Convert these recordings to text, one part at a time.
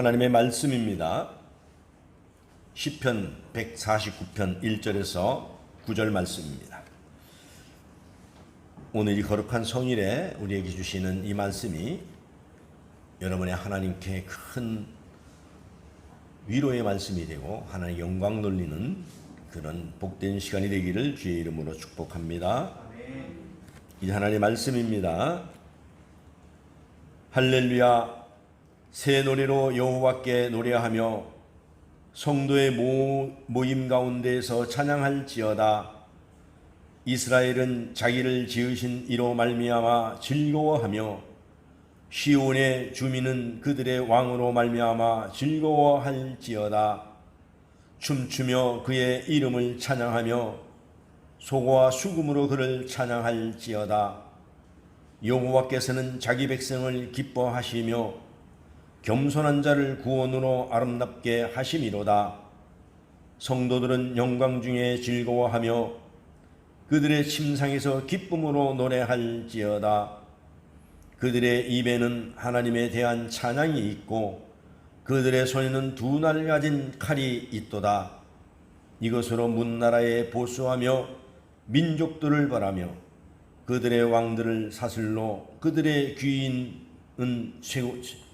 하나님의 말씀입니다. 시편 149편 1절에서 9절 말씀입니다. 오늘 이 거룩한 성일에 우리에게 주시는 이 말씀이 여러분의 하나님께 큰 위로의 말씀이 되고 하나님의 영광 돌리는 그런 복된 시간이 되기를 주의 이름으로 축복합니다. 이 하나님의 말씀입니다. 할렐루야, 새 노래로 여호와께 노래하며 성도의 모임 가운데에서 찬양할지어다. 이스라엘은 자기를 지으신 이로 말미암아 즐거워하며 시온의 주민은 그들의 왕으로 말미암아 즐거워할지어다. 춤추며 그의 이름을 찬양하며 소고와 수금으로 그를 찬양할지어다. 여호와께서는 자기 백성을 기뻐하시며 겸손한 자를 구원으로 아름답게 하심이로다. 성도들은 영광 중에 즐거워하며 그들의 침상에서 기쁨으로 노래할지어다. 그들의 입에는 하나님에 대한 찬양이 있고 그들의 손에는 두 날 가진 칼이 있도다. 이것으로 문나라에 보수하며 민족들을 벌하며 그들의 왕들을 사슬로 그들의 귀인은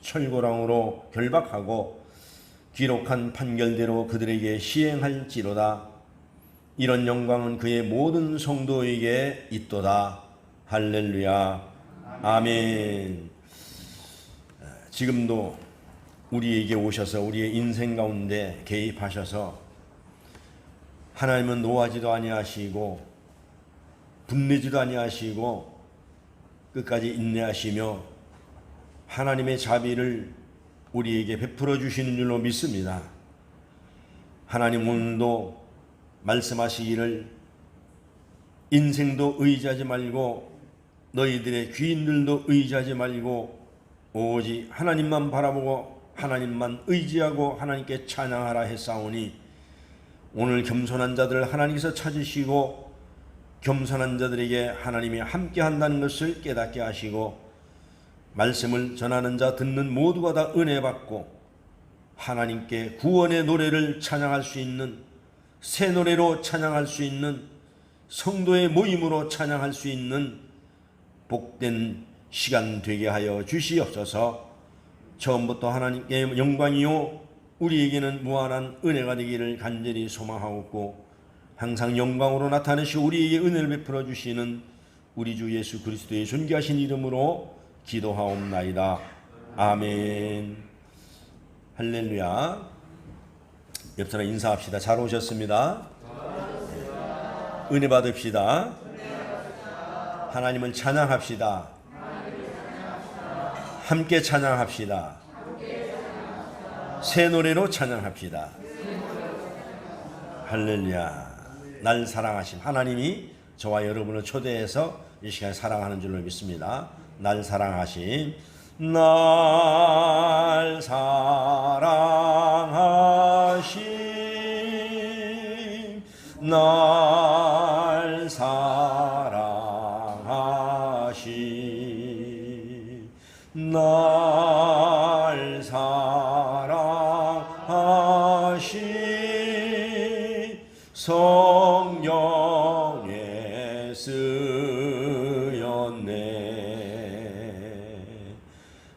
철고랑으로 결박하고 기록한 판결대로 그들에게 시행할지로다. 이런 영광은 그의 모든 성도에게 있도다. 할렐루야, 아멘. 지금도 우리에게 오셔서 우리의 인생 가운데 개입하셔서 하나님은 노하지도 아니하시고 분내지도 아니하시고 끝까지 인내하시며 하나님의 자비를 우리에게 베풀어 주시는 줄로 믿습니다. 하나님 오늘도 말씀하시기를 인생도 의지하지 말고 너희들의 귀인들도 의지하지 말고 오직 하나님만 바라보고 하나님만 의지하고 하나님께 찬양하라 했사오니 오늘 겸손한 자들을 하나님께서 찾으시고 겸손한 자들에게 하나님이 함께 한다는 것을 깨닫게 하시고 말씀을 전하는 자 듣는 모두가 다 은혜 받고 하나님께 구원의 노래를 찬양할 수 있는 새 노래로 찬양할 수 있는 성도의 모임으로 찬양할 수 있는 복된 시간 되게 하여 주시옵소서. 처음부터 하나님께 영광이요 우리에게는 무한한 은혜가 되기를 간절히 소망하옵고 항상 영광으로 나타내시고 우리에게 은혜를 베풀어 주시는 우리 주 예수 그리스도의 존귀하신 이름으로 기도하옵나이다. 아멘. 할렐루야. 옆 사람 인사합시다. 잘 오셨습니다. 은혜 받읍시다. 하나님을 찬양합시다. 함께 찬양합시다. 새 노래로 찬양합시다. 할렐루야. 날 사랑하신 하나님이 저와 여러분을 초대해서 이 시간에 사랑하는 줄로 믿습니다. 날 사랑하신 날 사랑하신 날 사랑하신 날 사랑하신 성령의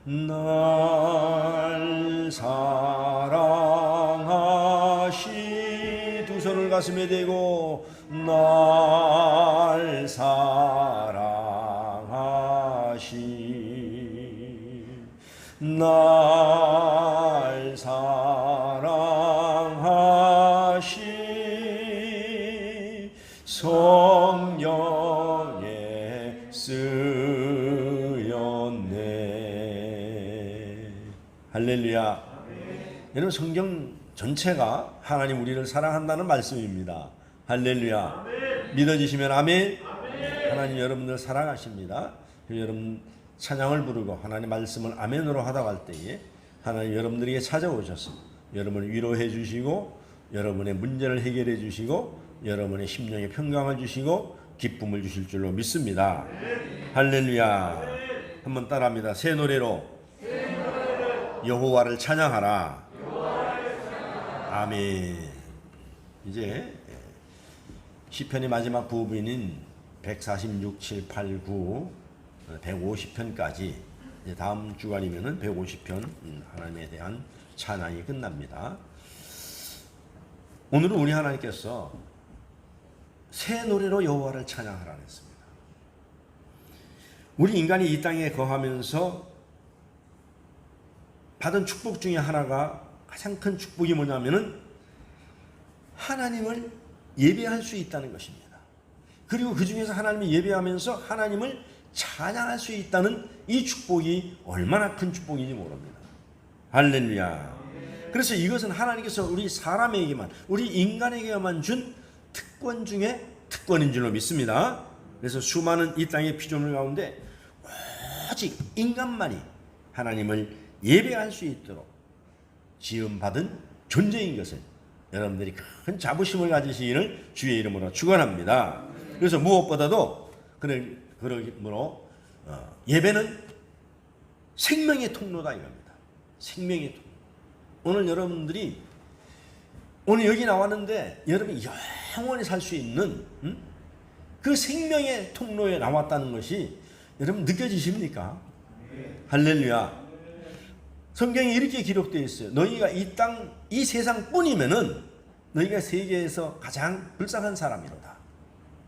날 사랑하시 두 손을 가슴에 대고 날 사랑하시 날 사랑하시 성령의 할렐루야. 여러분 성경 전체가 하나님 우리를 사랑한다는 말씀입니다. 할렐루야. 믿어지시면 아멘. 하나님 여러분들 사랑하십니다. 여러분 찬양을 부르고 하나님 말씀을 아멘으로 하다 갈 때에 하나님 여러분들에게 찾아오셔서 여러분을 위로해 주시고 여러분의 문제를 해결해 주시고 여러분의 심령에 평강을 주시고 기쁨을 주실 줄로 믿습니다. 할렐루야. 한번 따라합니다. 새 노래로 여호와를 찬양하라. 아멘. 이제 시편의 마지막 부분인 146, 7, 8, 9, 150편까지 다음 주간이면은 150편 하나님에 대한 찬양이 끝납니다. 오늘은 우리 하나님께서 새 노래로 여호와를 찬양하라 했습니다. 우리 인간이 이 땅에 거하면서 받은 축복 중에 하나가, 가장 큰 축복이 뭐냐면은 하나님을 예배할 수 있다는 것입니다. 그리고 그 중에서 하나님을 예배하면서 하나님을 찬양할 수 있다는 이 축복이 얼마나 큰 축복인지 모릅니다. 할렐루야. 그래서 이것은 하나님께서 우리 사람에게만, 우리 인간에게만 준 특권 중에 특권인 줄로 믿습니다. 그래서 수많은 이 땅의 피조물 가운데 오직 인간만이 하나님을 예배할 수 있도록 지음받은 존재인 것을 여러분들이 큰 자부심을 가지시기를 주의 이름으로 축원합니다. 그래서 무엇보다도 그러므로 예배는 생명의 통로다 이겁니다. 생명의 통로. 오늘 여러분들이 오늘 여기 나왔는데 여러분이 영원히 살 수 있는 그 생명의 통로에 나왔다는 것이 여러분 느껴지십니까? 할렐루야. 성경에 이렇게 기록되어 있어요. 너희가 이 세상뿐이면은 너희가 세계에서 가장 불쌍한 사람이로다.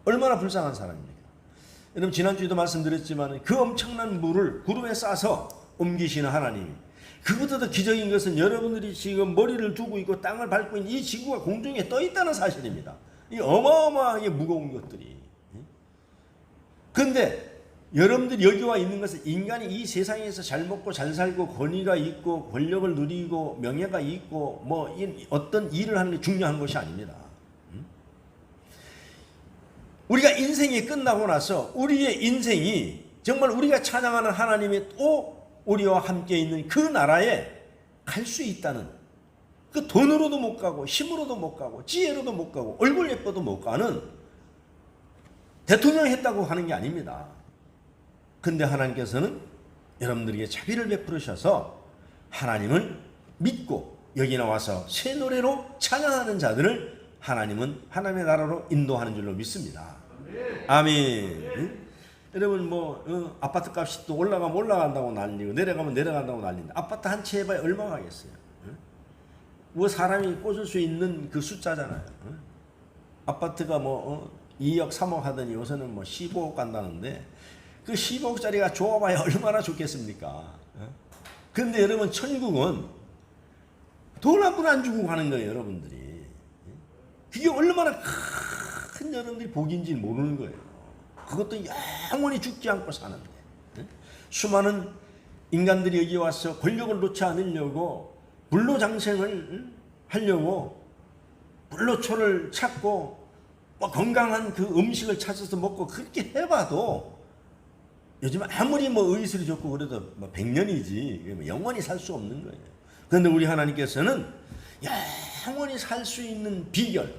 얼마나 불쌍한 사람입니까? 여러분 지난주에도 말씀드렸지만 그 엄청난 물을 구름에 싸서 옮기시는 하나님. 그것보다 기적인 것은 여러분들이 지금 머리를 두고 있고 땅을 밟고 있는 이 지구가 공중에 떠 있다는 사실입니다. 이 어마어마하게 무거운 것들이. 그런데 여러분들이 여기 와 있는 것은 인간이 이 세상에서 잘 먹고 잘 살고 권위가 있고 권력을 누리고 명예가 있고 뭐 어떤 일을 하는 게 중요한 것이 아닙니다. 우리가 인생이 끝나고 나서 우리의 인생이 정말 우리가 찬양하는 하나님이 또 우리와 함께 있는 그 나라에 갈 수 있다는, 그 돈으로도 못 가고 힘으로도 못 가고 지혜로도 못 가고 얼굴 예뻐도 못 가는, 대통령 했다고 하는 게 아닙니다. 근데 하나님께서는 여러분들에게 자비를 베풀으셔서 하나님을 믿고 여기 나와서 새 노래로 찬양하는 자들을 하나님은 하나님의 나라로 인도하는 줄로 믿습니다. 아멘. 여러분 아파트 값이 또 올라가면 올라간다고 난리고 내려가면 내려간다고 난리인데 아파트 한 채 해봐야 얼마 가겠어요? 뭐 사람이 꽂을 수 있는 그 숫자잖아요. 아파트가 2억 3억 하더니 요새는 15억 간다는데 그 15억짜리가 좋아봐야 얼마나 좋겠습니까? 그런데 여러분 천국은 돈 한 푼 안 주고 가는 거예요. 여러분들이 그게 얼마나 큰 여러분들이 복인지 모르는 거예요. 그것도 영원히 죽지 않고 사는데 수많은 인간들이 여기 와서 권력을 놓지 않으려고 불로장생을 하려고 불로초를 찾고 건강한 그 음식을 찾아서 먹고 그렇게 해봐도 요즘 아무리 의술이 좋고 그래도 100년이지 영원히 살 수 없는 거예요. 그런데 우리 하나님께서는 영원히 살 수 있는 비결,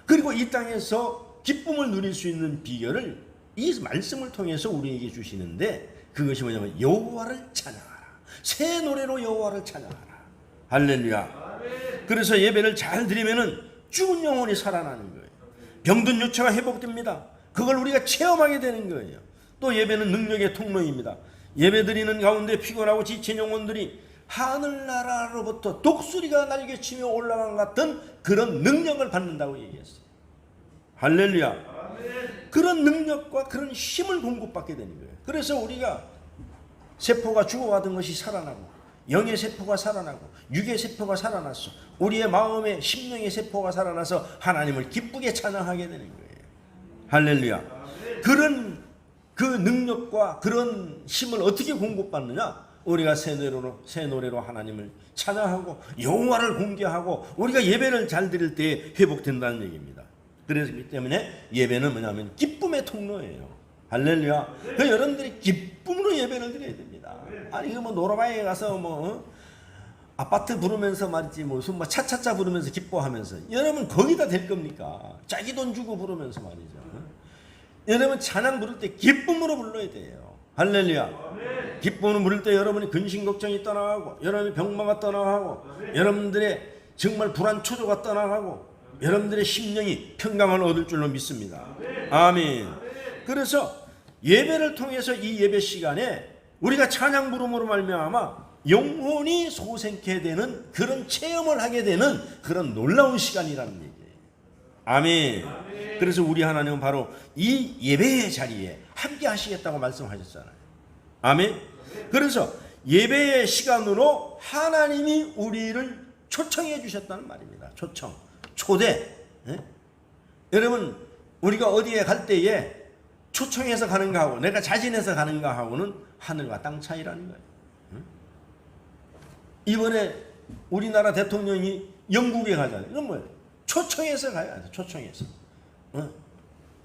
그리고 이 땅에서 기쁨을 누릴 수 있는 비결을 이 말씀을 통해서 우리에게 주시는데 그것이 뭐냐면 여호와를 찬양하라. 새 노래로 여호와를 찬양하라. 할렐루야. 그래서 예배를 잘 드리면은 죽은 영혼이 살아나는 거예요. 병든 육체가 회복됩니다. 그걸 우리가 체험하게 되는 거예요. 또 예배는 능력의 통로입니다. 예배 드리는 가운데 피곤하고 지친 영혼들이 하늘나라로부터 독수리가 날개치며 올라간 같은 그런 능력을 받는다고 얘기했어요. 할렐루야. 그런 능력과 그런 힘을 공급받게 되는 거예요. 그래서 우리가 세포가 죽어가던 것이 살아나고 영의 세포가 살아나고 육의 세포가 살아났어. 우리의 마음의 심령의 세포가 살아나서 하나님을 기쁘게 찬양하게 되는 거예요. 할렐루야. 그런 그 능력과 그런 힘을 어떻게 공급받느냐? 우리가 새 노래로 하나님을 찬양하고 여호와를 공개하고 우리가 예배를 잘 드릴 때 회복된다는 얘기입니다. 그렇기 때문에 예배는 뭐냐면 기쁨의 통로예요. 할렐루야. 그 여러분들이 기쁨으로 예배를 드려야 됩니다. 아니 노라바에 가서 아파트 부르면서 말이지 무슨 차차차 부르면서 기뻐하면서 여러분 거기다 될 겁니까? 자기 돈 주고 부르면서 말이죠. 여러분 찬양 부를 때 기쁨으로 불러야 돼요. 할렐루야. 기쁨을 부를 때 여러분이 근심 걱정이 떠나가고, 여러분의 병마가 떠나가고, 여러분들의 정말 불안 초조가 떠나가고, 여러분들의 심령이 평강을 얻을 줄로 믿습니다. 아멘. 그래서 예배를 통해서 이 예배 시간에 우리가 찬양 부름으로 말미암아 영혼이 소생케 되는 그런 체험을 하게 되는 그런 놀라운 시간이라는 얘기예요. 아멘. 그래서 우리 하나님은 바로 이 예배의 자리에 함께 하시겠다고 말씀하셨잖아요. 아멘. 그래서 예배의 시간으로 하나님이 우리를 초청해 주셨다는 말입니다. 초청, 초대. 여러분, 우리가 어디에 갈 때에 초청해서 가는가 하고 내가 자진해서 가는가 하고는 하늘과 땅 차이라는 거예요. 이번에 우리나라 대통령이 영국에 가잖아요. 이건 뭐예요? 초청해서 가야 돼. 초청해서.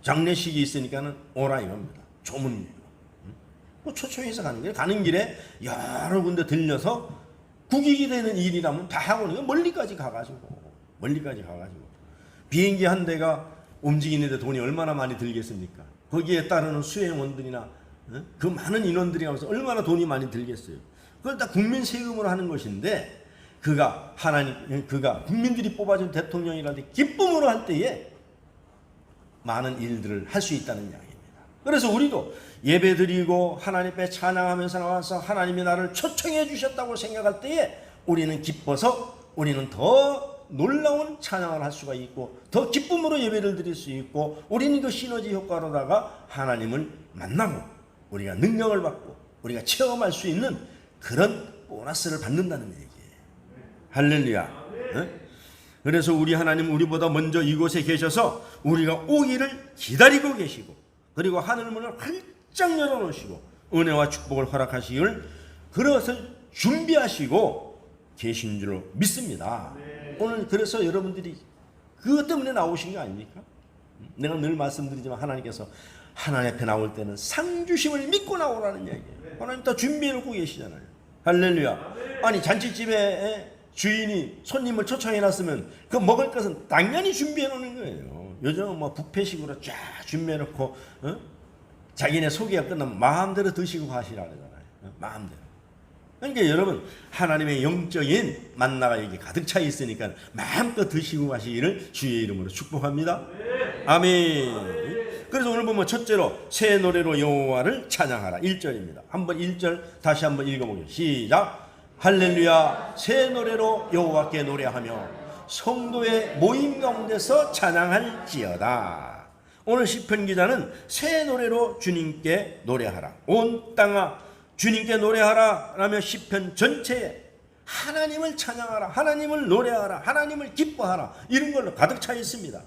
장례식이 있으니까는 오라 이겁니다. 조문이에요. 초청해서 가는 거예요. 가는 길에 여러 군데 들려서 국익이 되는 일이라면 다 하고는 멀리까지 가가지고 비행기 한 대가 움직이는데 돈이 얼마나 많이 들겠습니까? 거기에 따르는 수행원들이나 그 많은 인원들이 가면서 얼마나 돈이 많이 들겠어요. 그걸 다 국민 세금으로 하는 것인데 그가 국민들이 뽑아준 대통령이라든지 기쁨으로 할 때에 많은 일들을 할 수 있다는 이야기입니다. 그래서 우리도 예배드리고 하나님 앞에 찬양하면서 나와서 하나님이 나를 초청해 주셨다고 생각할 때에 우리는 기뻐서 우리는 더 놀라운 찬양을 할 수가 있고 더 기쁨으로 예배를 드릴 수 있고 우리는 그 시너지 효과로다가 하나님을 만나고 우리가 능력을 받고 우리가 체험할 수 있는 그런 보너스를 받는다는 얘기예요. 할렐루야. 그래서 우리 하나님 우리보다 먼저 이곳에 계셔서 우리가 오기를 기다리고 계시고 그리고 하늘문을 활짝 열어놓으시고 은혜와 축복을 허락하시기를 그것을 준비하시고 계신 줄로 믿습니다. 오늘 그래서 여러분들이 그것 때문에 나오신 게 아닙니까? 내가 늘 말씀드리지만 하나님께서 하나님 앞에 나올 때는 상주심을 믿고 나오라는 이야기예요. 하나님 다 준비해놓고 계시잖아요. 할렐루야. 아니 잔치집에 주인이 손님을 초청해놨으면 그 먹을 것은 당연히 준비해놓는 거예요. 요즘은 뭐 뷔페식으로 쫙 준비해놓고 자기네 소개가 끝나면 마음대로 드시고 가시라 그러잖아요. 마음대로. 그러니까 여러분 하나님의 영적인 만나가 여기 가득 차 있으니까 마음껏 드시고 가시기를 주의 이름으로 축복합니다. 아멘. 그래서 오늘 보면 첫째로 새 노래로 여호와를 찬양하라 1절입니다. 한번 1절 다시 한번 읽어보겠습니다. 시작. 할렐루야. 새 노래로 여호와께 노래하며 성도의 모임 가운데서 찬양할지어다. 오늘 시편 기자는 새 노래로 주님께 노래하라. 온 땅아 주님께 노래하라 라며 시편 전체에 하나님을 찬양하라, 하나님을 노래하라, 하나님을 기뻐하라 이런 걸로 가득 차 있습니다.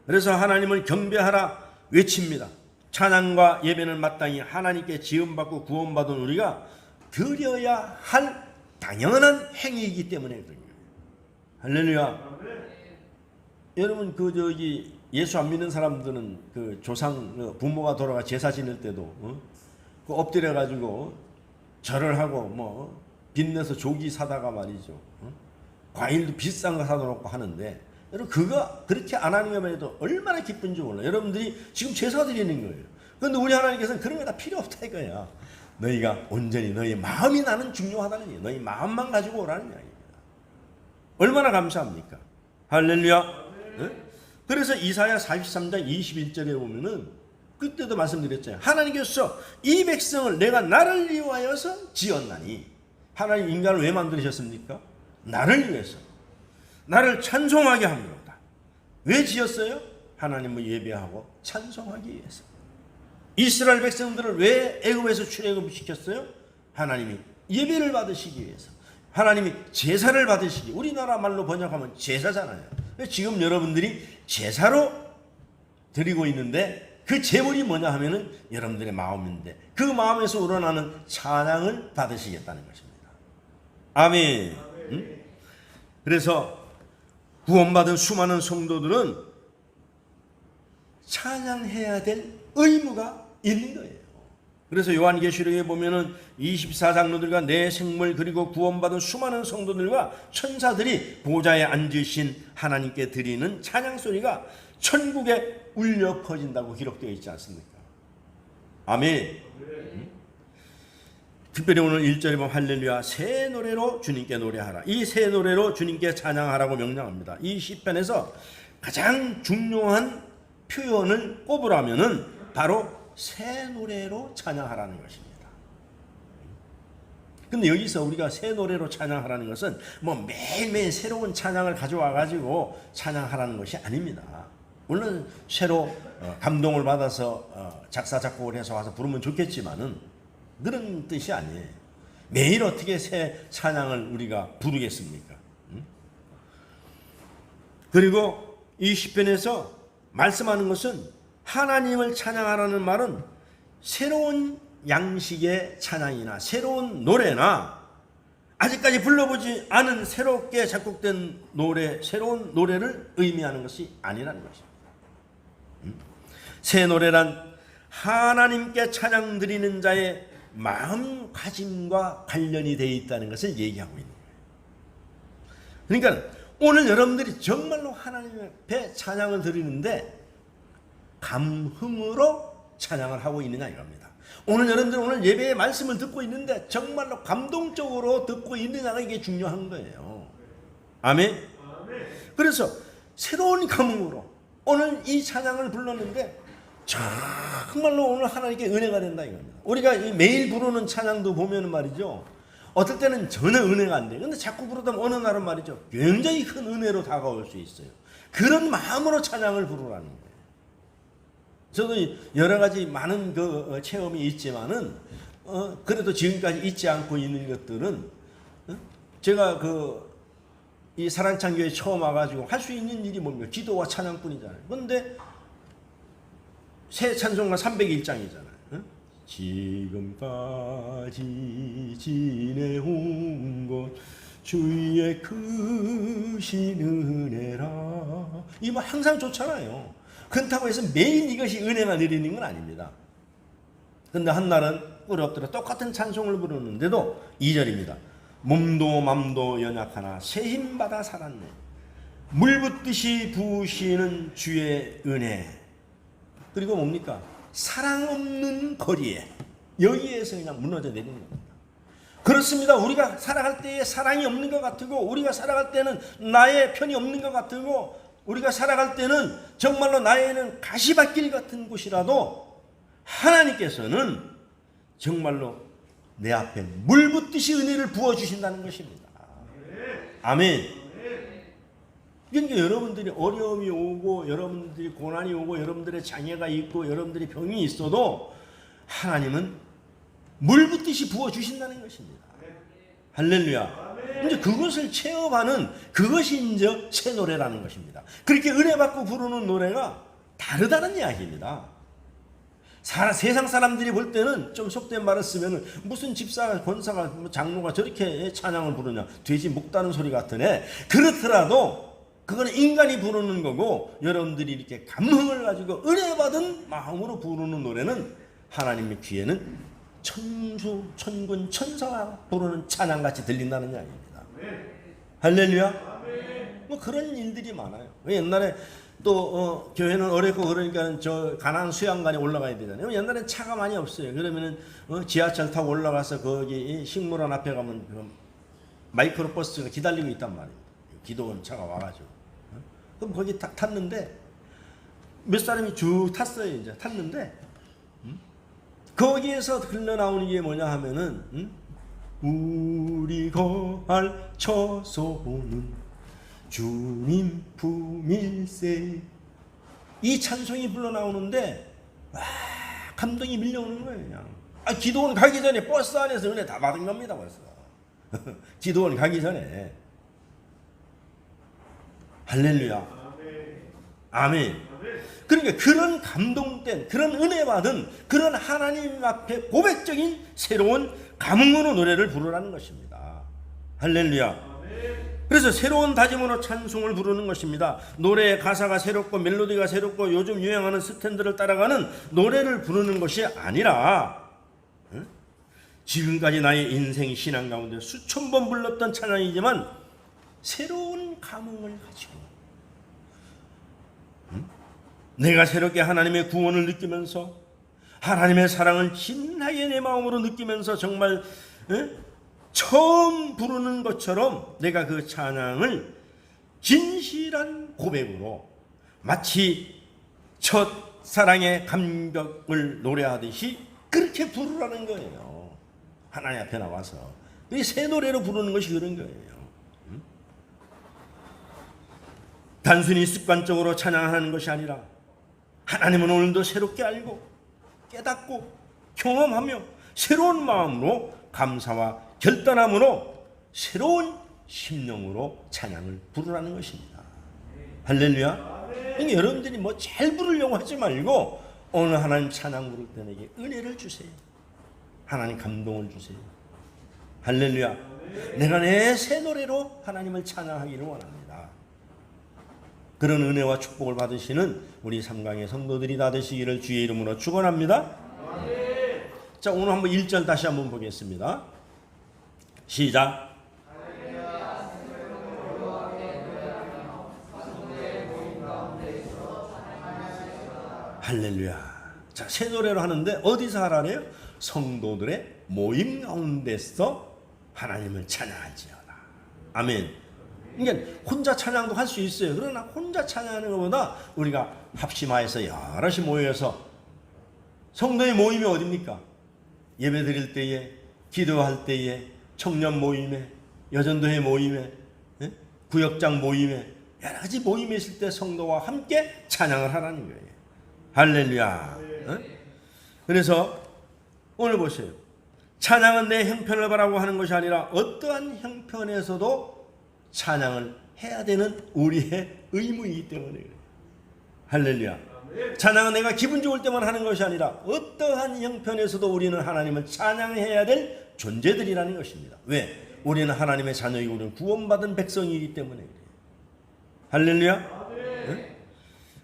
그래서 하나님을 경배하라 외칩니다. 찬양과 예배는 마땅히 하나님께 지음받고 구원받은 우리가 드려야 할 당연한 행위이기 때문에 그래요. 할렐루야. 여러분 예수 안 믿는 사람들은 그 조상 부모가 돌아가 제사 지낼 때도 그 엎드려 가지고 절을 하고 빚내서 조기 사다가 말이죠. 과일도 비싼 거 사다 놓고 하는데 여러분 그거 그렇게 안 하는 것만 해도 얼마나 기쁜지 몰라요. 여러분들이 지금 제사 드리는 거예요. 그런데 우리 하나님께서는 그런 거 다 필요 없다 이거야. 너희가 온전히 너희 마음이 나는 중요하다는 얘기예요. 너희 마음만 가지고 오라는 이야기입니다. 얼마나 감사합니까? 할렐루야. 네? 그래서 이사야 43장 21절에 보면은 그때도 말씀드렸잖아요. 하나님께서 이 백성을 내가 나를 위하여서 지었나니. 하나님 인간을 왜 만드셨습니까? 나를 위해서. 나를 찬송하게 합니다. 왜 지었어요? 하나님을 예배하고 찬송하기 위해서. 이스라엘 백성들을 왜 애굽에서 출애굽시켰어요? 하나님이 예배를 받으시기 위해서. 하나님이 제사를 받으시기. 우리나라 말로 번역하면 제사잖아요. 지금 여러분들이 제사로 드리고 있는데 그 제물이 뭐냐 하면은 여러분들의 마음인데 그 마음에서 우러나는 찬양을 받으시겠다는 것입니다. 아멘. 응? 그래서 구원받은 수많은 성도들은 찬양해야 될 의무가 있는 거예요. 그래서 요한계시록에 보면은 24장로들과 내 생물 그리고 구원받은 수많은 성도들과 천사들이 보좌에 앉으신 하나님께 드리는 찬양 소리가 천국에 울려 퍼진다고 기록되어 있지 않습니까? 아멘. 특별히 오늘 1절에 보면 할렐루야 새 노래로 주님께 노래하라. 이 새 노래로 주님께 찬양하라고 명령합니다. 이 시편에서 가장 중요한 표현을 꼽으라면은 바로 새 노래로 찬양하라는 것입니다. 근데 여기서 우리가 새 노래로 찬양하라는 것은 뭐 매일매일 새로운 찬양을 가져와 가지고 찬양하라는 것이 아닙니다. 물론 새로 감동을 받아서 작사 작곡을 해서 와서 부르면 좋겠지만은 그런 뜻이 아니에요. 매일 어떻게 새 찬양을 우리가 부르겠습니까? 그리고 이 시편에서 말씀하는 것은 하나님을 찬양하라는 말은 새로운 양식의 찬양이나 새로운 노래나 아직까지 불러보지 않은 새롭게 작곡된 노래, 새로운 노래를 의미하는 것이 아니라는 것입니다. 새 노래란 하나님께 찬양 드리는 자의 마음가짐과 관련이 되어 있다는 것을 얘기하고 있는 거예요. 그러니까 오늘 여러분들이 정말로 하나님 앞에 찬양을 드리는데 감흥으로 찬양을 하고 있느냐 이겁니다. 오늘 여러분들 오늘 예배의 말씀을 듣고 있는데 정말로 감동적으로 듣고 있느냐가 이게 중요한 거예요. 아멘. 그래서 새로운 감흥으로 오늘 이 찬양을 불렀는데 정말로 오늘 하나님께 은혜가 된다 이겁니다. 우리가 매일 부르는 찬양도 보면은 말이죠. 어떨 때는 전혀 은혜가 안 돼. 근데 자꾸 부르다 어느 날은 말이죠. 굉장히 큰 은혜로 다가올 수 있어요. 그런 마음으로 찬양을 부르라는 거예요. 저도 여러 가지 많은 그 체험이 있지만은 그래도 지금까지 잊지 않고 있는 것들은 제가 이 사랑창교회 처음 와가지고 할 수 있는 일이 뭡니까? 기도와 찬양뿐이잖아요. 그런데 새 찬송가 301장이잖아요. 지금까지 지내온 것 주의 크신 은혜라. 이 뭐 항상 좋잖아요. 그렇다고 해서 매일 이것이 은혜가 내리는 건 아닙니다. 그런데 한날은 꿀 엎드려 똑같은 찬송을 부르는데도 2절입니다. 몸도 맘도 연약하나 새 힘 받아 살았네. 물 붓듯이 부으시는 주의 은혜. 그리고 뭡니까? 사랑 없는 거리에 여기에서 그냥 무너져 내리는 겁니다. 그렇습니다. 우리가 살아갈 때에 사랑이 없는 것 같고 우리가 살아갈 때는 나의 편이 없는 것 같고 우리가 살아갈 때는 정말로 나에는 가시밭길 같은 곳이라도 하나님께서는 정말로 내 앞에 물 붓듯이 은혜를 부어주신다는 것입니다. 아멘. 그러니까 여러분들이 어려움이 오고 여러분들이 고난이 오고 여러분들의 장애가 있고 여러분들이 병이 있어도 하나님은 물 붓듯이 부어주신다는 것입니다. 할렐루야. 이제 그것을 체험하는 그것이 이제 새 노래라는 것입니다. 그렇게 은혜 받고 부르는 노래가 다르다는 이야기입니다. 세상 사람들이 볼 때는 좀 속된 말을 쓰면 무슨 집사, 권사가, 장로가 저렇게 찬양을 부르냐. 돼지 목 다는 소리 같은 애. 그렇더라도 그거는 인간이 부르는 거고 여러분들이 이렇게 감흥을 가지고 은혜 받은 마음으로 부르는 노래는 하나님의 귀에는 천주, 천군, 천사가 부르는 찬양같이 들린다는 이야기입니다. 할렐루야. 뭐 그런 일들이 많아요. 옛날에 또 교회는 어렵고 그러니까 저 가나안 수양관에 올라가야 되잖아요. 옛날엔 차가 많이 없어요. 그러면은 지하철 타고 올라가서 거기 식물원 앞에 가면 마이크로 버스가 기다리고 있단 말이에요. 기도원 차가 와가지고. 그럼 거기 탔는데 몇 사람이 쭉 탔어요. 이제 탔는데 거기에서 흘러나오는 게 뭐냐 하면은 우리 거할 처소는 주님 품일세. 이 찬송이 흘러나오는데 와, 감동이 밀려오는 거예요. 그냥. 기도원 가기 전에 버스 안에서 은혜 다 받은 겁니다. 벌써. 기도원 가기 전에. 할렐루야. 아멘. 그러니까 그런 감동된 그런 은혜 받은 그런 하나님 앞에 고백적인 새로운 감흥으로 노래를 부르라는 것입니다. 할렐루야. 그래서 새로운 다짐으로 찬송을 부르는 것입니다. 노래의 가사가 새롭고 멜로디가 새롭고 요즘 유행하는 스탠드를 따라가는 노래를 부르는 것이 아니라 지금까지 나의 인생 신앙 가운데 수천 번 불렀던 찬양이지만 새로운 감흥을 가지고 내가 새롭게 하나님의 구원을 느끼면서 하나님의 사랑을 진하게 내 마음으로 느끼면서 정말 처음 부르는 것처럼 내가 그 찬양을 진실한 고백으로 마치 첫 사랑의 감격을 노래하듯이 그렇게 부르라는 거예요. 하나님 앞에 나와서 새 노래로 부르는 것이 그런 거예요. 단순히 습관적으로 찬양하는 것이 아니라 하나님은 오늘도 새롭게 알고 깨닫고 경험하며 새로운 마음으로 감사와 결단함으로 새로운 심령으로 찬양을 부르라는 것입니다. 할렐루야. 그러니까 여러분들이 뭐 잘 부르려고 하지 말고 오늘 하나님 찬양 부를 때 내게 은혜를 주세요. 하나님 감동을 주세요. 할렐루야. 내가 내 새 노래로 하나님을 찬양하기를 원합니다. 그런 은혜와 축복을 받으시는 우리 삼강의 성도들이 다 되시기를 주의 이름으로 축원합니다. 자, 오늘 한번 1절 다시 한번 보겠습니다. 시작. 할렐루야. 자, 새 노래로 하는데 어디서 하라래요? 성도들의 모임 가운데서 하나님을 찬양할지어다. 아멘. 그러니까 혼자 찬양도 할 수 있어요. 그러나 혼자 찬양하는 것보다 우리가 합심하여서 여럿이 모여서, 성도의 모임이 어딥니까? 예배 드릴 때에, 기도할 때에, 청년 모임에, 여전도회 모임에, 구역장 모임에, 여러 가지 모임에 있을 때 성도와 함께 찬양을 하라는 거예요. 할렐루야. 그래서 오늘 보세요. 찬양은 내 형편을 바라고 하는 것이 아니라 어떠한 형편에서도 찬양을 해야 되는 우리의 의무이기 때문에 그래요. 할렐루야. 찬양은 내가 기분 좋을 때만 하는 것이 아니라 어떠한 형편에서도 우리는 하나님을 찬양해야 될 존재들이라는 것입니다. 왜? 우리는 하나님의 자녀이고 우리는 구원받은 백성이기 때문에 그래요. 할렐루야.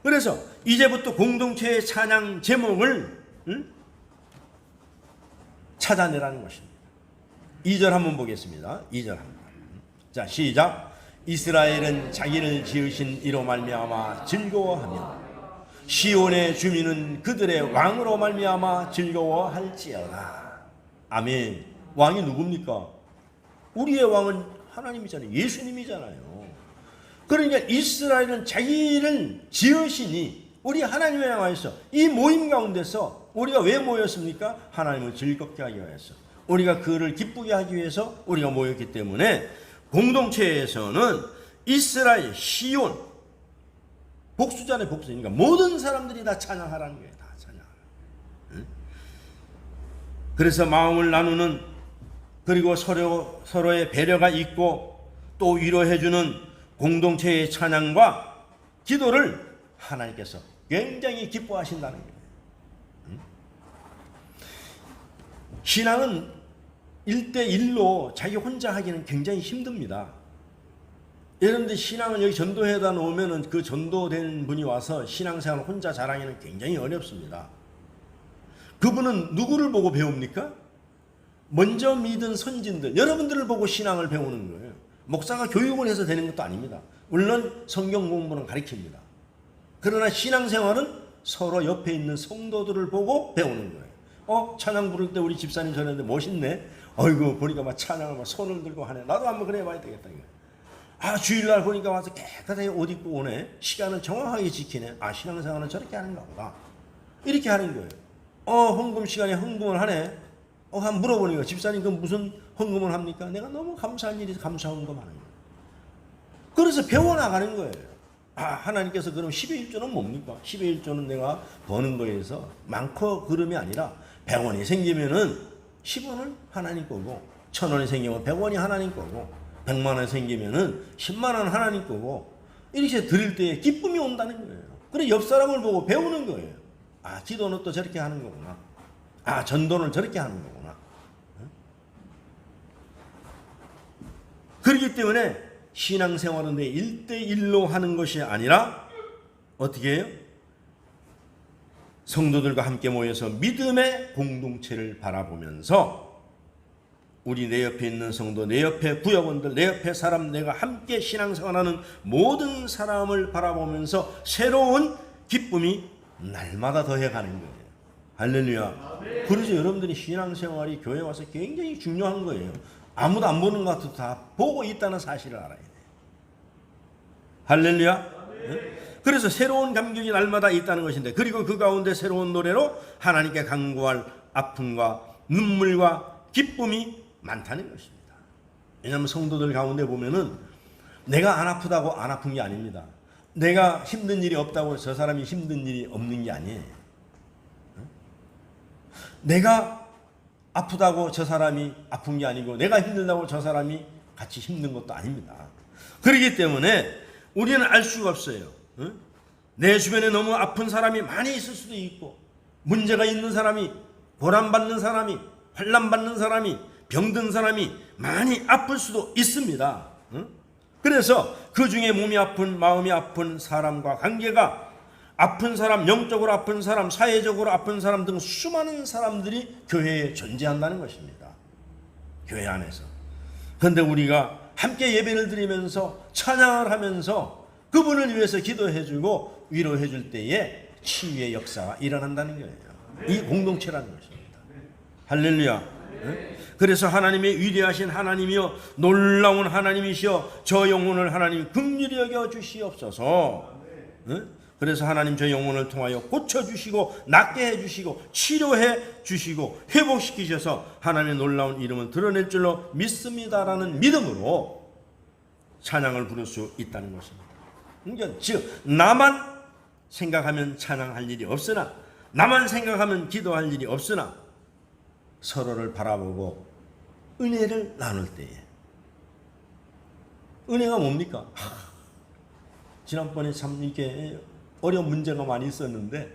그래서 이제부터 공동체의 찬양 제목을 찾아내라는 것입니다. 2절 한번 보겠습니다. 2절 한번. 자, 시작. 이스라엘은 자기를 지으신 이로 말미암아 즐거워하며 시온의 주민은 그들의 왕으로 말미암아 즐거워할지어다. 아멘. 왕이 누굽니까? 우리의 왕은 하나님이잖아요. 예수님이잖아요. 그러니까 이스라엘은 자기를 지으시니 우리 하나님의 왕에서 이 모임 가운데서 우리가 왜 모였습니까? 하나님을 즐겁게 하기 위해서, 우리가 그를 기쁘게 하기 위해서 우리가 모였기 때문에 공동체에서는 이스라엘, 시온, 복수잖아요. 복수니까 모든 사람들이 다 찬양하라는 거예요. 다 찬양하라. 그래서 마음을 나누는, 그리고 서로의 배려가 있고 또 위로해주는 공동체의 찬양과 기도를 하나님께서 굉장히 기뻐하신다는 거예요. 신앙은 1대1로 자기 혼자 하기는 굉장히 힘듭니다. 여러분들 신앙은 여기 전도회에다 놓으면 그 전도된 분이 와서 신앙생활을 혼자 잘하기는 굉장히 어렵습니다. 그분은 누구를 보고 배웁니까? 먼저 믿은 선진들, 여러분들을 보고 신앙을 배우는 거예요. 목사가 교육을 해서 되는 것도 아닙니다. 물론 성경 공부는 가르칩니다. 그러나 신앙생활은 서로 옆에 있는 성도들을 보고 배우는 거예요. 찬양 부를 때 우리 집사님 전했는데 멋있네. 어이구, 보니까 막 찬양을 막 손을 들고 하네. 나도 한번 그래 봐야 되겠다 이거. 주일날 보니까 와서 깨끗하게 옷 입고 오네. 시간을 정확하게 지키네. 신앙생활은 저렇게 하는가 보다. 이렇게 하는 거예요. 헌금 시간에 헌금을 하네. 한번 물어보니까 집사님 그 무슨 헌금을 합니까? 내가 너무 감사한 일이 감사 헌금하는 거예요. 그래서 배워나가는 거예요. 하나님께서 그럼 10의 1조는 뭡니까? 10의 1조는 내가 버는 거에서 많고 그름이 아니라 100원이 생기면은 10원은 하나님 거고, 1000원이 생기면 100원이 하나님 거고, 100만 원 생기면은 10만 원 하나님 거고, 이렇게 드릴 때 기쁨이 온다는 거예요. 그래 옆 사람을 보고 배우는 거예요. 기도는 또 저렇게 하는 거구나. 전도는 저렇게 하는 거구나. 그렇기 때문에 신앙생활은 내 1대1로 하는 것이 아니라 어떻게 해요? 성도들과 함께 모여서 믿음의 공동체를 바라보면서 우리 내 옆에 있는 성도, 내 옆에 구역원들, 내 옆에 사람, 내가 함께 신앙생활하는 모든 사람을 바라보면서 새로운 기쁨이 날마다 더해가는 거예요. 할렐루야. 그래서 여러분들이 신앙생활이 교회 와서 굉장히 중요한 거예요. 아무도 안 보는 것 같아도 다 보고 있다는 사실을 알아야 돼요. 할렐루야. 그래서 새로운 감격이 날마다 있다는 것인데, 그리고 그 가운데 새로운 노래로 하나님께 간구할 아픔과 눈물과 기쁨이 많다는 것입니다. 왜냐하면 성도들 가운데 보면은 내가 안 아프다고 안 아픈 게 아닙니다. 내가 힘든 일이 없다고 저 사람이 힘든 일이 없는 게 아니에요. 내가 아프다고 저 사람이 아픈 게 아니고, 내가 힘들다고 저 사람이 같이 힘든 것도 아닙니다. 그렇기 때문에 우리는 알 수가 없어요. 내 주변에 너무 아픈 사람이 많이 있을 수도 있고, 문제가 있는 사람이, 고난받는 사람이, 환난받는 사람이, 병든 사람이 많이 아플 수도 있습니다. 그래서 그 중에 몸이 아픈, 마음이 아픈 사람과 관계가, 아픈 사람, 영적으로 아픈 사람, 사회적으로 아픈 사람 등 수많은 사람들이 교회에 존재한다는 것입니다. 교회 안에서. 그런데 우리가 함께 예배를 드리면서 찬양을 하면서 그분을 위해서 기도해주고 위로해줄 때에 치유의 역사가 일어난다는 거예요. 이 공동체라는 것입니다. 할렐루야. 그래서 하나님의 위대하신 하나님이여, 놀라운 하나님이시여, 저 영혼을 하나님 긍휼히 여겨 주시옵소서. 그래서 하나님 저 영혼을 통하여 고쳐주시고 낫게 해주시고 치료해 주시고 회복시키셔서 하나님의 놀라운 이름을 드러낼 줄로 믿습니다라는 믿음으로 찬양을 부를 수 있다는 것입니다. 그러니까 즉 나만 생각하면 찬양할 일이 없으나, 나만 생각하면 기도할 일이 없으나, 서로를 바라보고 은혜를 나눌 때에, 은혜가 뭡니까? 지난번에 참 이렇게 어려운 문제가 많이 있었는데,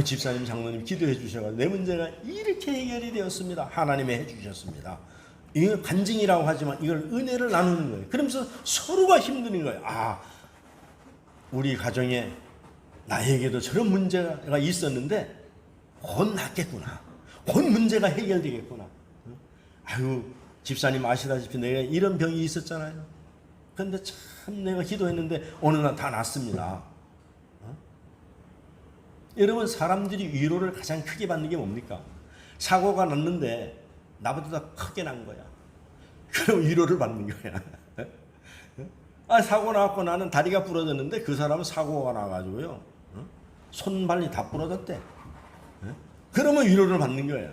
집사님, 장로님 기도해 주셔가지고 내 문제가 이렇게 해결이 되었습니다. 하나님이 해주셨습니다. 이건 간증이라고 하지만 이걸 은혜를 나누는 거예요. 그러면서 서로가 힘드는 거예요. 우리 가정에 나에게도 저런 문제가 있었는데 곧 낫겠구나. 곧 문제가 해결되겠구나. 집사님 아시다시피 내가 이런 병이 있었잖아요. 그런데 참 내가 기도했는데 어느 날 다 낫습니다. 여러분, 사람들이 위로를 가장 크게 받는 게 뭡니까? 사고가 났는데 나보다 더 크게 난 거야. 그럼 위로를 받는 거야. 사고 나왔고 나는 다리가 부러졌는데 그 사람은 사고가 나가지고요, 손발이 다 부러졌대. 그러면 위로를 받는 거야.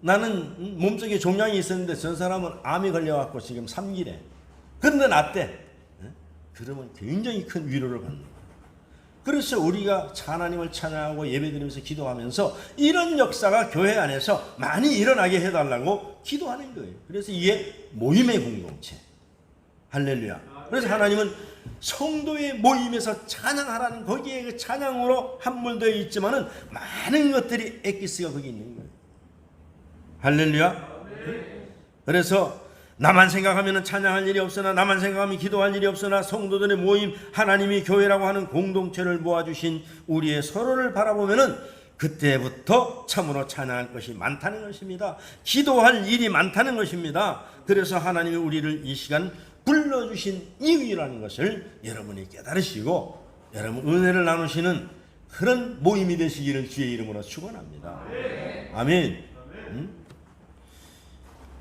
나는 몸속에 종양이 있었는데 저 사람은 암이 걸려갖고 지금 3기래. 그런데 낫대. 그러면 굉장히 큰 위로를 받는 거야. 그래서 우리가 하나님을 찬양하고 예배드리면서 기도하면서 이런 역사가 교회 안에서 많이 일어나게 해달라고 기도하는 거예요. 그래서 이게 모임의 공동체. 할렐루야. 그래서 하나님은 성도의 모임에서 찬양하라는, 거기에 그 찬양으로 함몰되어 있지만은 많은 것들이 엑기스가 거기 있는 거예요. 할렐루야. 그래서 나만 생각하면 찬양할 일이 없으나, 나만 생각하면 기도할 일이 없으나, 성도들의 모임, 하나님이 교회라고 하는 공동체를 모아주신 우리의 서로를 바라보면은 그때부터 참으로 찬양할 것이 많다는 것입니다. 기도할 일이 많다는 것입니다. 그래서 하나님이 우리를 이 시간 불러주신 이유라는 것을 여러분이 깨달으시고 여러분 은혜를 나누시는 그런 모임이 되시기를 주의 이름으로 축원합니다. 아멘.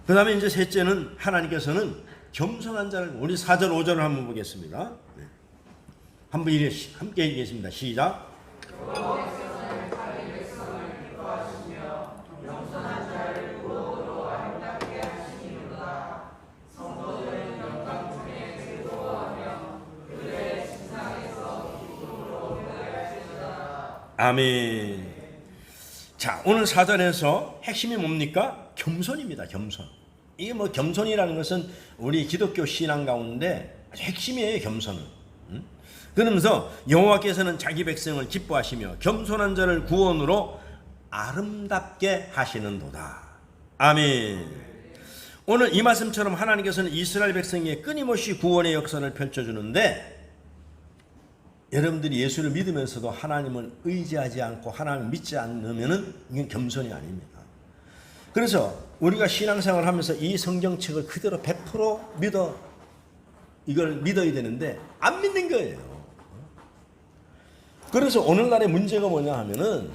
그 다음에 이제 셋째는, 하나님께서는 겸손한 자를, 우리 4절 5절을 한번 보겠습니다. 한번 함께 읽겠습니다. 시작. 아멘. 자, 오늘 4절에서 핵심이 뭡니까? 겸손입니다. 겸손. 이게 겸손이라는 것은 우리 기독교 신앙 가운데 아주 핵심이에요. 겸손은. 그러면서 여호와께서는 자기 백성을 기뻐하시며 겸손한 자를 구원으로 아름답게 하시는도다. 아멘. 오늘 이 말씀처럼 하나님께서는 이스라엘 백성의 끊임없이 구원의 역사를 펼쳐주는데, 여러분들이 예수를 믿으면서도 하나님을 의지하지 않고 하나님을 믿지 않으면은 이건 겸손이 아닙니다. 그래서 우리가 신앙생활을 하면서 이 성경책을 그대로 100% 이걸 믿어야 되는데 안 믿는 거예요. 그래서 오늘날의 문제가 뭐냐 하면은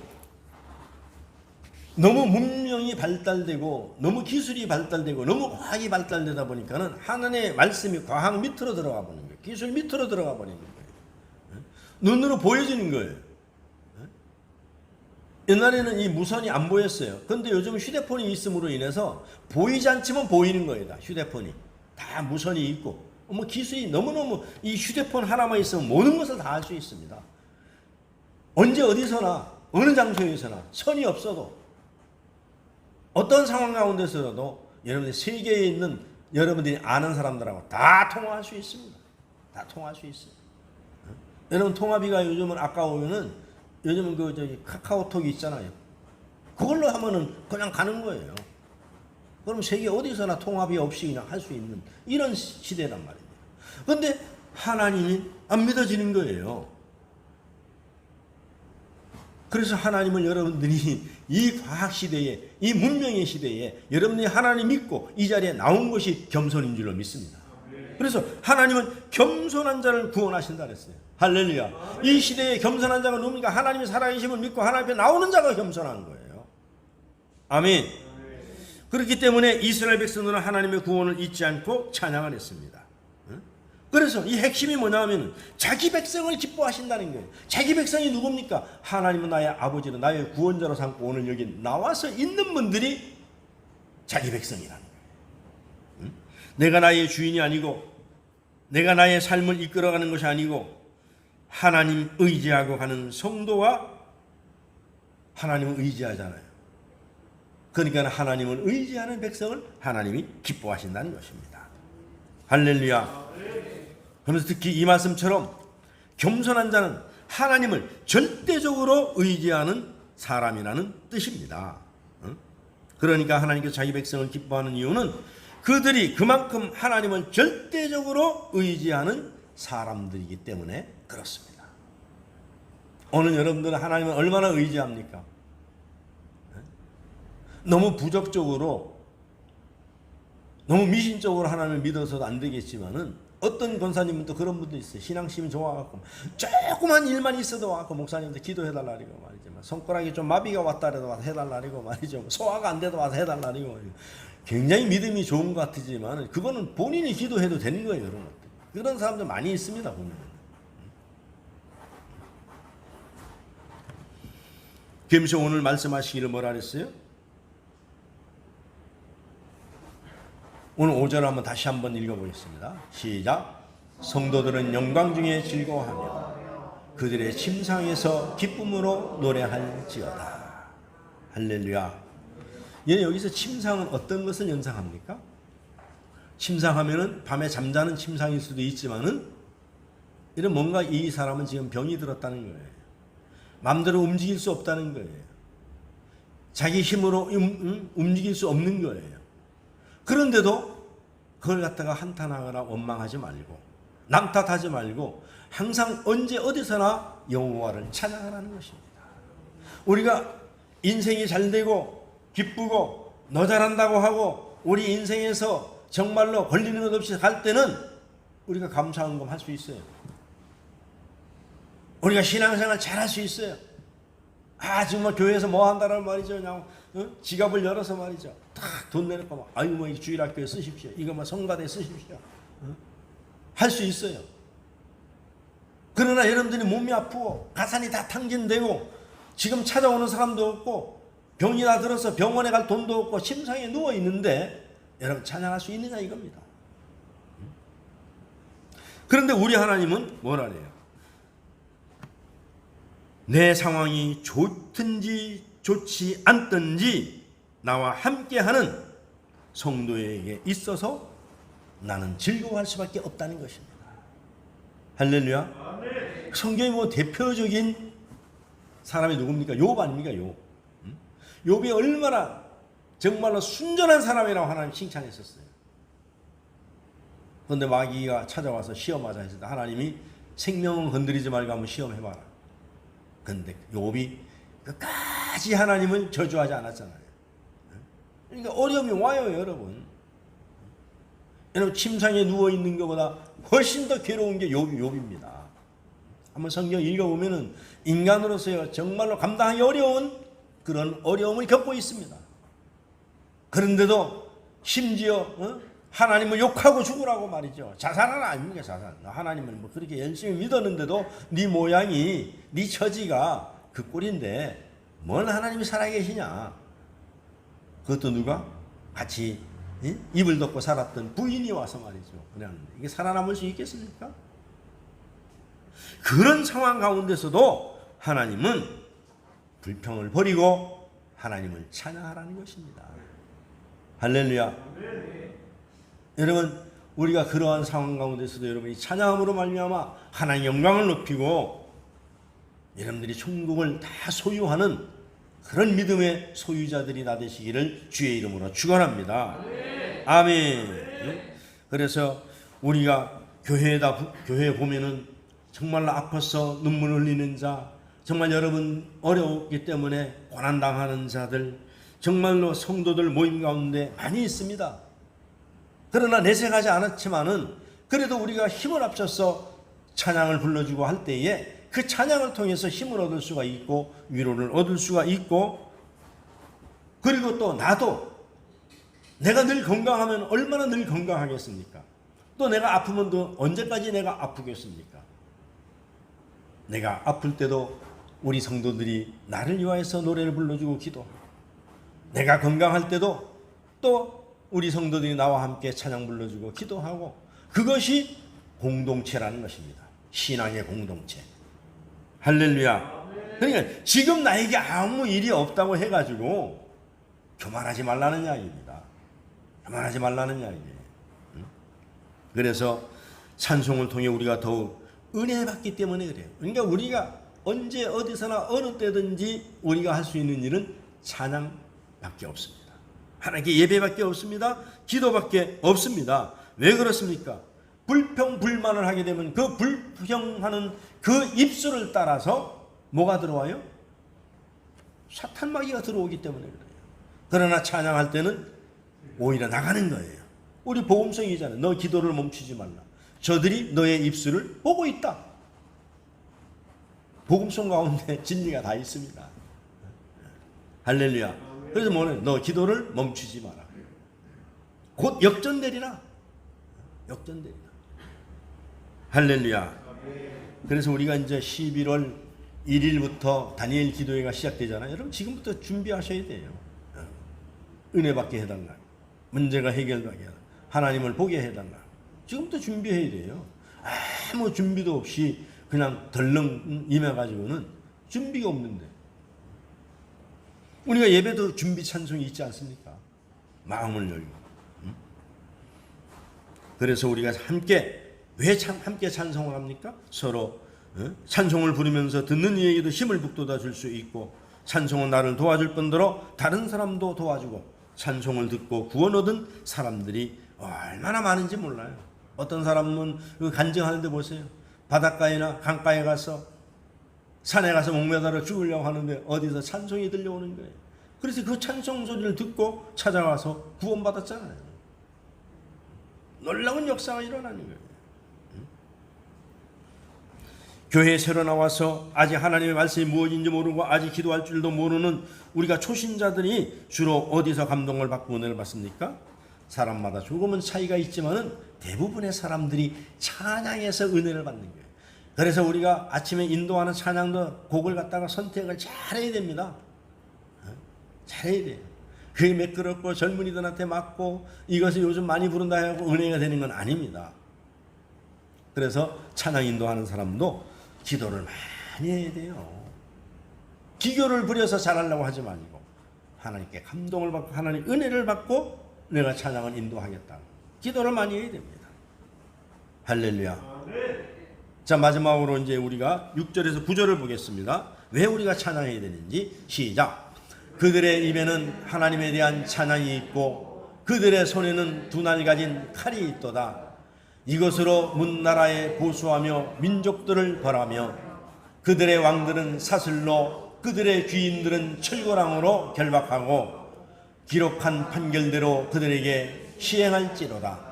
너무 문명이 발달되고 너무 기술이 발달되고 너무 과학이 발달되다 보니까는 하나님의 말씀이 과학 밑으로 들어가 버리는 거예요. 기술 밑으로 들어가 버리는 거예요. 눈으로 보여지는 거예요. 옛날에는 이 무선이 안 보였어요. 그런데 요즘 휴대폰이 있음으로 인해서 보이지 않지만 보이는 거예요. 다 휴대폰이 다 무선이 있고 뭐 기술이 너무너무 이 휴대폰 하나만 있으면 모든 것을 다 할 수 있습니다. 언제 어디서나 어느 장소에서나 선이 없어도 어떤 상황 가운데서라도 여러분들 세계에 있는 여러분들이 아는 사람들하고 다 통화할 수 있습니다. 다 통화할 수 있어요. 여러분 통화비가 요즘은 아까우면은 요즘은 그 저기 카카오톡이 있잖아요. 그걸로 하면은 그냥 가는 거예요. 그럼 세계 어디서나 통화비 없이 그냥 할 수 있는 이런 시대란 말입니다. 그런데 하나님이 안 믿어지는 거예요. 그래서 하나님을 여러분들이 이 과학 시대에, 이 문명의 시대에 여러분들이 하나님 믿고 이 자리에 나온 것이 겸손인 줄로 믿습니다. 그래서 하나님은 겸손한 자를 구원하신다 그랬어요. 할렐루야. 이 시대에 겸손한 자가 누굽니까? 하나님의 살아계심을 믿고 하나님 앞에 나오는 자가 겸손한 거예요. 아멘. 그렇기 때문에 이스라엘 백성들은 하나님의 구원을 잊지 않고 찬양을 했습니다. 그래서 이 핵심이 뭐냐 하면 자기 백성을 기뻐하신다는 거예요. 자기 백성이 누굽니까? 하나님은 나의 아버지로 나의 구원자로 삼고 오늘 여기 나와서 있는 분들이 자기 백성이라는 거예요. 내가 나의 주인이 아니고 내가 나의 삶을 이끌어가는 것이 아니고 하나님 의지하고 가는 성도와 하나님을 의지하잖아요. 그러니까 하나님을 의지하는 백성을 하나님이 기뻐하신다는 것입니다. 할렐루야. 그래서 특히 이 말씀처럼 겸손한 자는 하나님을 절대적으로 의지하는 사람이라는 뜻입니다. 그러니까 하나님께서 자기 백성을 기뻐하는 이유는 그들이 그만큼 하나님을 절대적으로 의지하는 사람들이기 때문에 그렇습니다. 오늘 여러분들은 하나님을 얼마나 의지합니까? 너무 부적적으로 너무 미신적으로 하나님을 믿어서도 안 되겠지만은 어떤 권사님은 또 그런 분도 있어요. 신앙심이 좋아갖고 조그만 일만 있어도 와서 목사님한테 기도해달라고 말이지만 손가락이 좀 마비가 왔다 해도 와서 해달라고 말이죠. 소화가 안 돼도 와서 해달라고 말이죠. 굉장히 믿음이 좋은 것 같지만 그거는 본인이 기도해도 되는 거예요. 그런 것들. 그런 사람들 많이 있습니다. 보면. 김수 오늘 말씀하시기를 뭐라 그랬어요? 오늘 5절 한번 다시 한번 읽어보겠습니다. 시작. 성도들은 영광 중에 즐거워하며 그들의 침상에서 기쁨으로 노래할지어다. 할렐루야. 여기서 침상은 어떤 것을 연상합니까? 침상하면은 밤에 잠자는 침상일 수도 있지만은 이런 뭔가 이 사람은 지금 병이 들었다는 거예요. 마음대로 움직일 수 없다는 거예요. 자기 힘으로 움직일 수 없는 거예요. 그런데도 그걸 갖다가 한탄하거나 원망하지 말고 남 탓하지 말고 항상 언제 어디서나 여호와를 찬양하라는 것입니다. 우리가 인생이 잘 되고 기쁘고 너 잘한다고 하고 우리 인생에서 정말로 걸리는 것 없이 갈 때는 우리가 감사한금 할 수 있어요. 우리가 신앙생활 잘 할 수 있어요. 정말 교회에서 뭐 한다는 말이죠. 그냥 지갑을 열어서 말이죠. 딱 돈 내놓고 막 아이고 뭐 주일학교에 쓰십시오. 이거 뭐 성가대에 쓰십시오. 할 수 있어요. 그러나 여러분들이 몸이 아프고 가산이 다 탕진되고 지금 찾아오는 사람도 없고 병이 다 들어서 병원에 갈 돈도 없고 침상에 누워 있는데 여러분 찬양할 수 있느냐 이겁니다. 그런데 우리 하나님은 뭐라 그래요? 내 상황이 좋든지 좋지 않든지 나와 함께하는 성도에게 있어서 나는 즐거워할 수밖에 없다는 것입니다. 할렐루야. 성경의 뭐 대표적인 사람이 누굽니까? 욥 아닙니까? 욥. 욥이 얼마나 정말로 순전한 사람이라고 하나님 칭찬했었어요. 그런데 마귀가 찾아와서 시험하자 했을 때 하나님이 생명은 건드리지 말고 한번 시험해봐라. 그런데 욥이 끝까지 하나님을 저주하지 않았잖아요. 그러니까 어려움이 와요, 여러분. 여러분 침상에 누워있는 것보다 훨씬 더 괴로운 게 욥입니다. 한번 성경 읽어보면은 인간으로서요 정말로 감당하기 어려운 그런 어려움을 겪고 있습니다. 그런데도 심지어 하나님을 욕하고 죽으라고 말이죠. 자살은 아닙니까? 자살. 하나님을 뭐 그렇게 열심히 믿었는데도 네 모양이 네 처지가 그 꼴인데 뭘 하나님이 살아계시냐. 그것도 누가? 같이 입을 덮고 살았던 부인이 와서 말이죠. 그냥 이게 살아남을 수 있겠습니까? 그런 상황 가운데서도 하나님은 불평을 버리고 하나님을 찬양하라는 것입니다. 할렐루야. 여러분, 우리가 그러한 상황 가운데서도 여러분이 찬양함으로 말미암아 하나님 영광을 높이고 여러분들이 천국을 다 소유하는 그런 믿음의 소유자들이 다 되시기를 주의 이름으로 축원합니다. 아멘. 그래서 우리가 교회에 보면은 정말로 아파서 눈물 흘리는 자, 정말 여러분 어려웠기 때문에 고난당하는 자들, 정말로 성도들 모임 가운데 많이 있습니다. 그러나 내색하지 않았지만은 그래도 우리가 힘을 합쳐서 찬양을 불러주고 할 때에 그 찬양을 통해서 힘을 얻을 수가 있고 위로를 얻을 수가 있고, 그리고 또 나도 내가 늘 건강하면 얼마나 늘 건강하겠습니까? 또 내가 아프면 또 언제까지 내가 아프겠습니까? 내가 아플 때도 우리 성도들이 나를 위하여서 노래를 불러주고 기도하고, 내가 건강할 때도 또 우리 성도들이 나와 함께 찬양 불러주고 기도하고, 그것이 공동체라는 것입니다. 신앙의 공동체. 할렐루야. 그러니까 지금 나에게 아무 일이 없다고 해가지고 교만하지 말라는 이야기입니다. 교만하지 말라는 이야기예요. 그래서 찬송을 통해 우리가 더욱 은혜 받기 때문에 그래요. 그러니까 우리가 언제 어디서나 어느 때든지 우리가 할 수 있는 일은 찬양밖에 없습니다. 하나님께 예배밖에 없습니다. 기도밖에 없습니다. 왜 그렇습니까? 불평 불만을 하게 되면 그 불평하는 그 입술을 따라서 뭐가 들어와요? 사탄 마귀가 들어오기 때문에 그래요. 그러나 찬양할 때는 오히려 나가는 거예요. 우리 복음성이잖아요. 너 기도를 멈추지 말라. 저들이 너의 입술을 보고 있다. 복음성 가운데 진리가 다 있습니다. 할렐루야. 그래서 뭐는 너 기도를 멈추지 마라. 곧 역전되리라. 역전되리라. 할렐루야. 그래서 우리가 이제 11월 1일부터 다니엘 기도회가 시작되잖아요. 여러분 지금부터 준비하셔야 돼요. 은혜 받게 해달라. 문제가 해결되게 해달라. 하나님을 보게 해달라. 지금부터 준비해야 돼요. 아무 준비도 없이 그냥 덜렁 임해가지고는 준비가 없는데. 우리가 예배도 준비 찬송이 있지 않습니까? 마음을 열고. 그래서 우리가 함께 왜 함께 찬송을 합니까? 서로 찬송을 부르면서 듣는 이에게도 힘을 북돋아 줄 수 있고, 찬송은 나를 도와줄 뿐더러 다른 사람도 도와주고, 찬송을 듣고 구원 얻은 사람들이 얼마나 많은지 몰라요. 어떤 사람은 간증하는데 보세요. 바닷가에나 강가에 가서 산에 가서 목매달아 죽으려고 하는데 어디서 찬송이 들려오는 거예요. 그래서 그 찬송 소리를 듣고 찾아와서 구원받았잖아요. 놀라운 역사가 일어나는 거예요. 교회에 새로 나와서 아직 하나님의 말씀이 무엇인지 모르고 아직 기도할 줄도 모르는 우리가 초신자들이 주로 어디서 감동을 받고 은혜를 받습니까? 사람마다 조금은 차이가 있지만은 대부분의 사람들이 찬양에서 은혜를 받는 거예요. 그래서 우리가 아침에 인도하는 찬양도 곡을 갖다가 선택을 잘해야 됩니다. 잘해야 돼요. 그게 매끄럽고 젊은이들한테 맞고 이것을 요즘 많이 부른다 하고 은혜가 되는 건 아닙니다. 그래서 찬양 인도하는 사람도 기도를 많이 해야 돼요. 기교를 부려서 잘하려고 하지 말고 하나님께 감동을 받고 하나님 은혜를 받고 내가 찬양을 인도하겠다. 기도를 많이 해야 됩니다. 할렐루야. 자, 마지막으로 이제 우리가 6절에서 9절을 보겠습니다. 왜 우리가 찬양해야 되는지 시작. 그들의 입에는 하나님에 대한 찬양이 있고 그들의 손에는 두 날 가진 칼이 있도다. 이것으로 문나라에 보수하며 민족들을 벌하며 그들의 왕들은 사슬로 그들의 귀인들은 철거랑으로 결박하고 기록한 판결대로 그들에게 시행할지로다.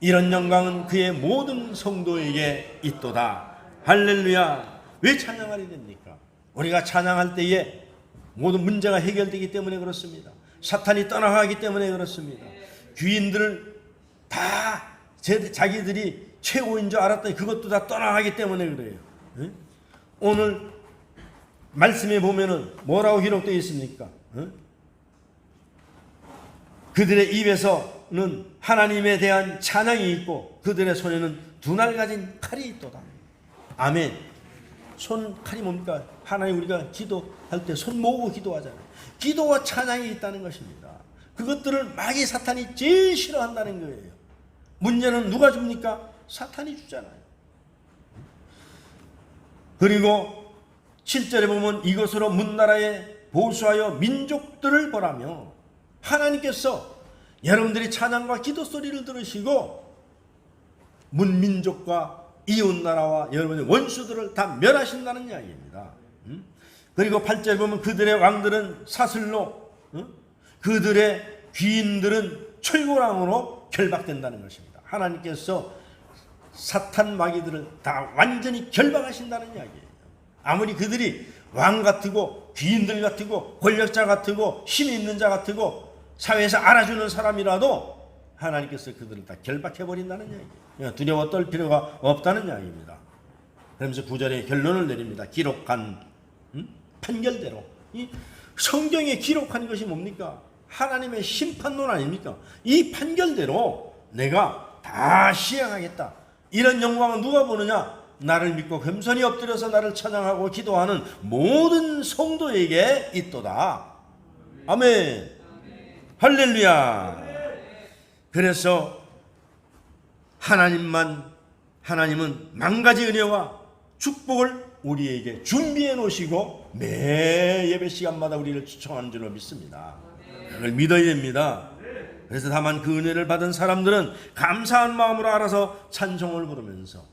이런 영광은 그의 모든 성도에게 있도다. 할렐루야. 왜 찬양하게 됩니까? 우리가 찬양할 때에 모든 문제가 해결되기 때문에 그렇습니다. 사탄이 떠나가기 때문에 그렇습니다. 귀인들을 다 자기들이 최고인 줄 알았더니 그것도 다 떠나가기 때문에 그래요. 오늘 말씀에 보면은 뭐라고 기록되어 있습니까? 그들의 입에서는 하나님에 대한 찬양이 있고 그들의 손에는 두 날 가진 칼이 있도다. 아멘. 칼이 뭡니까? 하나님 우리가 기도할 때 손 모으고 기도하잖아요. 기도와 찬양이 있다는 것입니다. 그것들을 마귀 사탄이 제일 싫어한다는 거예요. 문제는 누가 줍니까? 사탄이 주잖아요. 그리고 7절에 보면 이것으로 문나라에 보수하여 민족들을 벌하며, 하나님께서 여러분들이 찬양과 기도 소리를 들으시고 문민족과 이웃나라와 여러분의 원수들을 다 멸하신다는 이야기입니다. 그리고 8절에 보면 그들의 왕들은 사슬로, 그들의 귀인들은 철고랑으로 결박된다는 것입니다. 하나님께서 사탄 마귀들을 다 완전히 결박하신다는 이야기예요. 아무리 그들이 왕 같고 귀인들 같고 권력자 같고 힘이 있는 자 같고 사회에서 알아주는 사람이라도 하나님께서 그들을 다 결박해버린다는 이야기예요. 두려워 떨 필요가 없다는 이야기입니다. 그러면서 9절에 결론을 내립니다. 기록한 판결대로. 이 성경에 기록한 것이 뭡니까? 하나님의 심판론 아닙니까? 이 판결대로 내가 다 시행하겠다. 이런 영광은 누가 보느냐? 나를 믿고 겸손히 엎드려서 나를 찬양하고 기도하는 모든 성도에게 있도다. 아멘. 할렐루야. 그래서 하나님은 만가지 은혜와 축복을 우리에게 준비해 놓으시고 매 예배 시간마다 우리를 추천하는 줄로 믿습니다. 그걸 믿어야 됩니다. 그래서 다만 그 은혜를 받은 사람들은 감사한 마음으로 알아서 찬송을 부르면서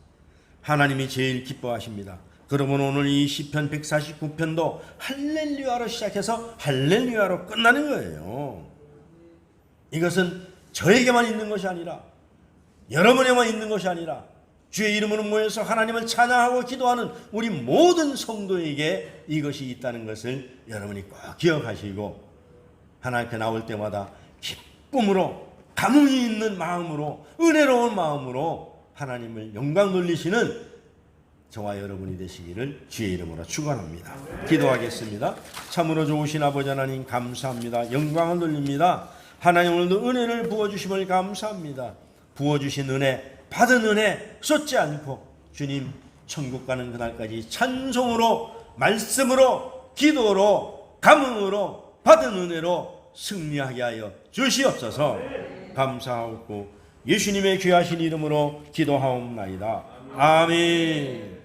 하나님이 제일 기뻐하십니다. 그러면 오늘 이 시편 149편도 할렐루야로 시작해서 할렐루야로 끝나는 거예요. 이것은 저에게만 있는 것이 아니라 여러분에만 있는 것이 아니라 주의 이름으로 모여서 하나님을 찬양하고 기도하는 우리 모든 성도에게 이것이 있다는 것을 여러분이 꼭 기억하시고 하나님 앞에 나올 때마다 기쁨으로 감흥이 있는 마음으로 은혜로운 마음으로 하나님을 영광 돌리시는 저와 여러분이 되시기를 주의 이름으로 축원합니다. 기도하겠습니다. 참으로 좋으신 아버지 하나님 감사합니다. 영광을 돌립니다. 하나님 오늘도 은혜를 부어주심을 감사합니다. 부어주신 은혜, 받은 은혜 쏟지 않고 주님 천국 가는 그날까지 찬송으로, 말씀으로, 기도로, 감흥으로, 받은 은혜로 승리하게 하여 주시옵소서. 감사하고 예수님의 귀하신 이름으로 기도하옵나이다. 아멘.